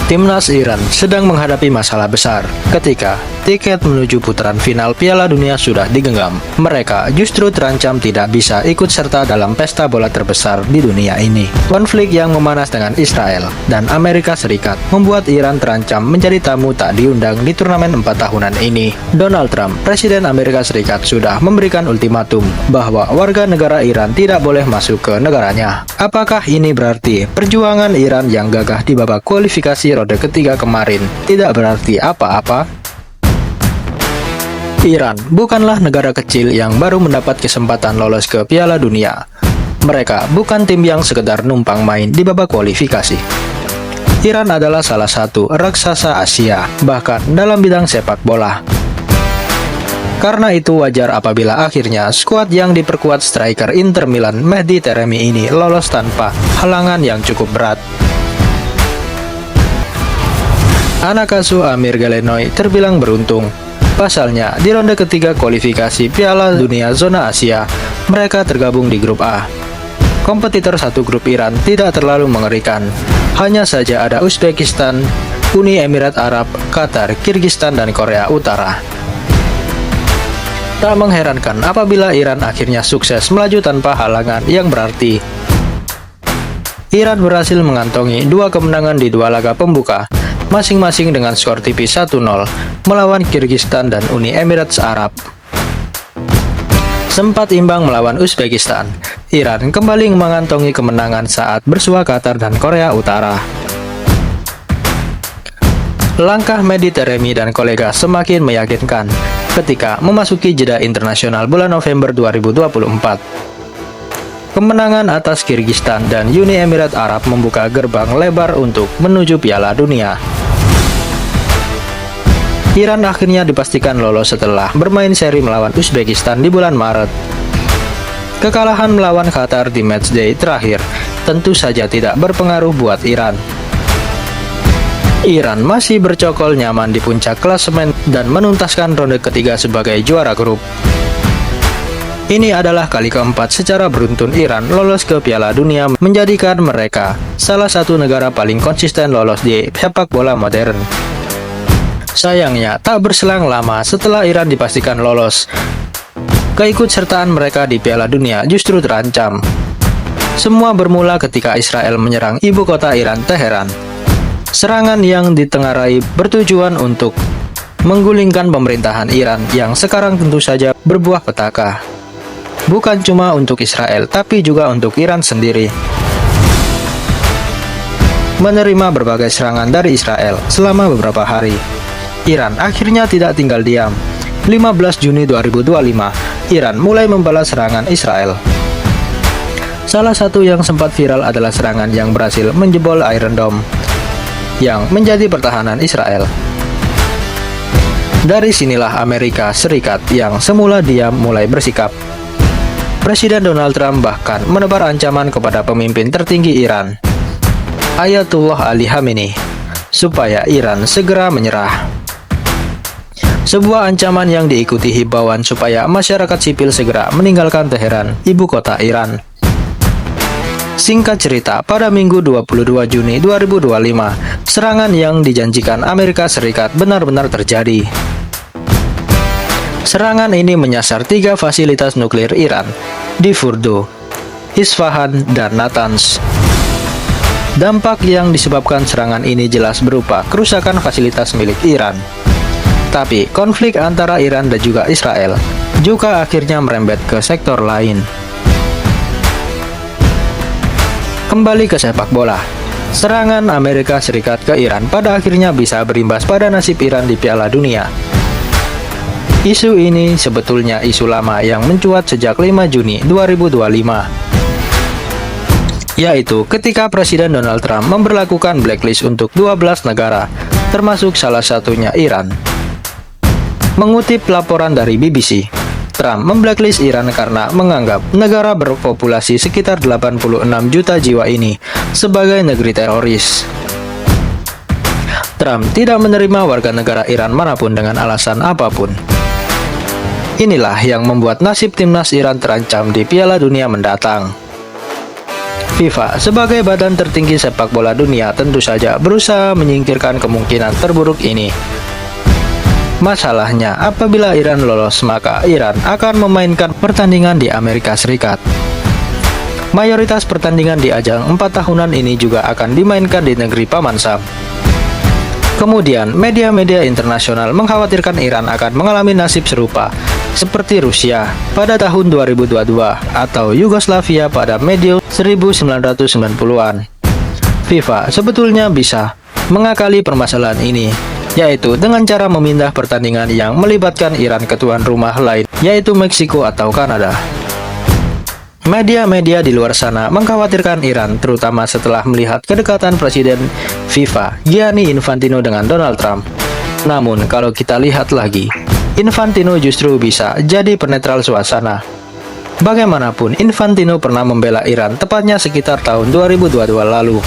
Timnas Iran sedang menghadapi masalah besar ketika tiket menuju putaran final Piala Dunia sudah digenggam. Mereka justru terancam tidak bisa ikut serta dalam pesta bola terbesar di dunia ini. Konflik yang memanas dengan Israel dan Amerika Serikat membuat Iran terancam menjadi tamu tak diundang di turnamen 4 tahunan ini. Donald Trump, Presiden Amerika Serikat, sudah memberikan ultimatum bahwa warga negara Iran tidak boleh masuk ke negaranya. Apakah ini berarti perjuangan Iran yang gagah di babak kualifikasi rode ketiga kemarin tidak berarti apa-apa? Iran bukanlah negara kecil yang baru mendapat kesempatan lolos ke Piala Dunia. Mereka bukan tim yang sekedar numpang main di babak kualifikasi. Iran adalah salah satu raksasa Asia, bahkan dalam bidang sepak bola. Karena itu wajar apabila akhirnya skuad yang diperkuat striker Inter Milan Mehdi Taremi ini lolos tanpa halangan yang cukup berat. Anak asuh Amir Galenoi terbilang beruntung. Pasalnya, di ronde ketiga kualifikasi Piala Dunia zona Asia, mereka tergabung di grup A. Kompetitor satu grup Iran tidak terlalu mengerikan. Hanya saja ada Uzbekistan, Uni Emirat Arab, Qatar, Kirgistan, dan Korea Utara. Tak mengherankan apabila Iran akhirnya sukses melaju tanpa halangan yang berarti. Iran berhasil mengantongi 2 kemenangan di 2 laga pembuka, masing-masing dengan skor tipis 1-0 melawan Kirgistan dan Uni Emirat Arab. Sempat imbang melawan Uzbekistan, Iran kembali mengantongi kemenangan saat bersua Qatar dan Korea Utara. Langkah Mehdi Taremi dan kolega semakin meyakinkan ketika memasuki jeda internasional bulan November 2024. Kemenangan atas Kirgistan dan Uni Emirat Arab membuka gerbang lebar untuk menuju Piala Dunia. Iran akhirnya dipastikan lolos setelah bermain seri melawan Uzbekistan di bulan Maret. Kekalahan melawan Qatar di matchday terakhir tentu saja tidak berpengaruh buat Iran. Iran masih bercokol nyaman di puncak klasemen dan menuntaskan ronde ketiga sebagai juara grup. Ini adalah kali keempat secara beruntun Iran lolos ke Piala Dunia, menjadikan mereka salah satu negara paling konsisten lolos di sepak bola modern. Sayangnya, tak berselang lama setelah Iran dipastikan lolos, keikutsertaan mereka di Piala Dunia justru terancam. Semua bermula ketika Israel menyerang ibu kota Iran, Teheran. Serangan yang ditengarai bertujuan untuk menggulingkan pemerintahan Iran yang sekarang tentu saja berbuah petaka. Bukan cuma untuk Israel, tapi juga untuk Iran sendiri. Menerima berbagai serangan dari Israel selama beberapa hari, Iran akhirnya tidak tinggal diam. 15 Juni 2025, Iran mulai membalas serangan Israel. Salah satu yang sempat viral adalah serangan yang berhasil menjebol Iron Dome, yang menjadi pertahanan Israel. Dari sinilah Amerika Serikat yang semula diam mulai bersikap. Presiden Donald Trump bahkan menebar ancaman kepada pemimpin tertinggi Iran, Ayatollah Ali Khamenei, supaya Iran segera menyerah. Sebuah ancaman yang diikuti himbauan supaya masyarakat sipil segera meninggalkan Teheran, ibu kota Iran. Singkat cerita, pada Minggu 22 Juni 2025, serangan yang dijanjikan Amerika Serikat benar-benar terjadi. Serangan ini menyasar 3 fasilitas nuklir Iran di Fordo, Isfahan, dan Natanz. Dampak yang disebabkan serangan ini jelas berupa kerusakan fasilitas milik Iran. Tapi konflik antara Iran dan juga Israel juga akhirnya merembet ke sektor lain. Kembali ke sepak bola. Serangan Amerika Serikat ke Iran pada akhirnya bisa berimbas pada nasib Iran di Piala Dunia. Isu ini sebetulnya isu lama yang mencuat sejak 5 Juni 2025, yaitu ketika Presiden Donald Trump memberlakukan blacklist untuk 12 negara, termasuk salah satunya Iran. Mengutip laporan dari BBC, Trump memblacklist Iran karena menganggap negara berpopulasi sekitar 86 juta jiwa ini sebagai negeri teroris. Trump tidak menerima warga negara Iran manapun dengan alasan apapun. Inilah yang membuat nasib timnas Iran terancam di Piala Dunia mendatang. FIFA sebagai badan tertinggi sepak bola dunia tentu saja berusaha menyingkirkan kemungkinan terburuk ini. Masalahnya, apabila Iran lolos, maka Iran akan memainkan pertandingan di Amerika Serikat. Mayoritas pertandingan di ajang 4 tahunan ini juga akan dimainkan di negeri Paman Sam. Kemudian, media-media internasional mengkhawatirkan Iran akan mengalami nasib serupa seperti Rusia pada tahun 2022 atau Yugoslavia pada medio 1990-an. FIFA sebetulnya bisa mengakali permasalahan ini, yaitu dengan cara memindah pertandingan yang melibatkan Iran ke tuan rumah lain, yaitu Meksiko atau Kanada. Media-media di luar sana mengkhawatirkan Iran, terutama setelah melihat kedekatan Presiden FIFA Gianni Infantino dengan Donald Trump. Namun, kalau kita lihat lagi, Infantino justru bisa jadi penetral suasana. Bagaimanapun, Infantino pernah membela Iran tepatnya sekitar tahun 2022 lalu.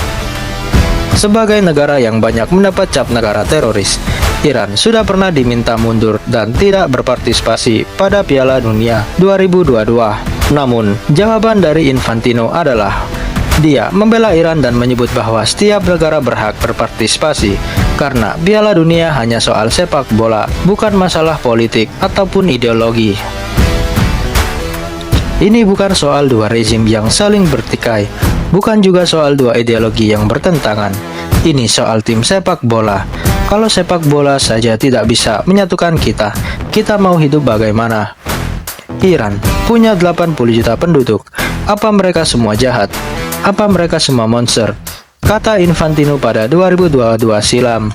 Sebagai negara yang banyak mendapat cap negara teroris, Iran sudah pernah diminta mundur dan tidak berpartisipasi pada Piala Dunia 2022. Namun, jawaban dari Infantino adalah dia membela Iran dan menyebut bahwa setiap negara berhak berpartisipasi karena Piala Dunia hanya soal sepak bola, bukan masalah politik ataupun ideologi. Ini bukan soal dua rezim yang saling bertikai, bukan juga soal dua ideologi yang bertentangan. Ini soal tim sepak bola. Kalau sepak bola saja tidak bisa menyatukan kita, kita mau hidup bagaimana? Iran punya 80 juta penduduk. Apa mereka semua jahat? Apa mereka semua monster? Kata Infantino pada 2022 silam.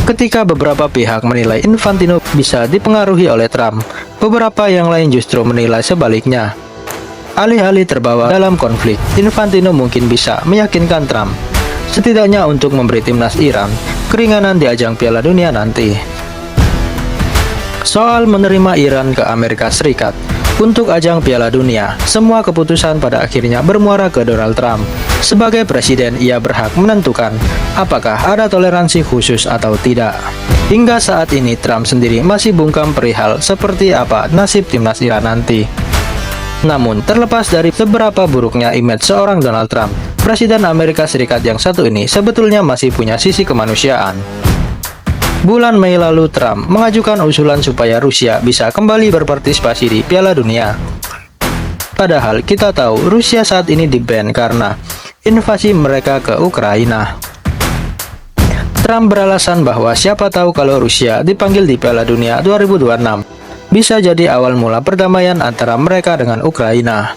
Ketika beberapa pihak menilai Infantino bisa dipengaruhi oleh Trump, beberapa yang lain justru menilai sebaliknya. Alih-alih terbawa dalam konflik, Infantino mungkin bisa meyakinkan Trump, setidaknya untuk memberi timnas Iran keringanan di ajang Piala Dunia nanti. Soal menerima Iran ke Amerika Serikat untuk ajang Piala Dunia, semua keputusan pada akhirnya bermuara ke Donald Trump. Sebagai presiden, ia berhak menentukan apakah ada toleransi khusus atau tidak. Hingga saat ini, Trump sendiri masih bungkam perihal seperti apa nasib timnas Iran nanti. Namun, terlepas dari seberapa buruknya image seorang Donald Trump, Presiden Amerika Serikat yang satu ini sebetulnya masih punya sisi kemanusiaan. Bulan Mei lalu, Trump mengajukan usulan supaya Rusia bisa kembali berpartisipasi di Piala Dunia. Padahal kita tahu Rusia saat ini di-ban karena invasi mereka ke Ukraina. Trump beralasan bahwa siapa tahu kalau Rusia dipanggil di Piala Dunia 2026, bisa jadi awal mula perdamaian antara mereka dengan Ukraina.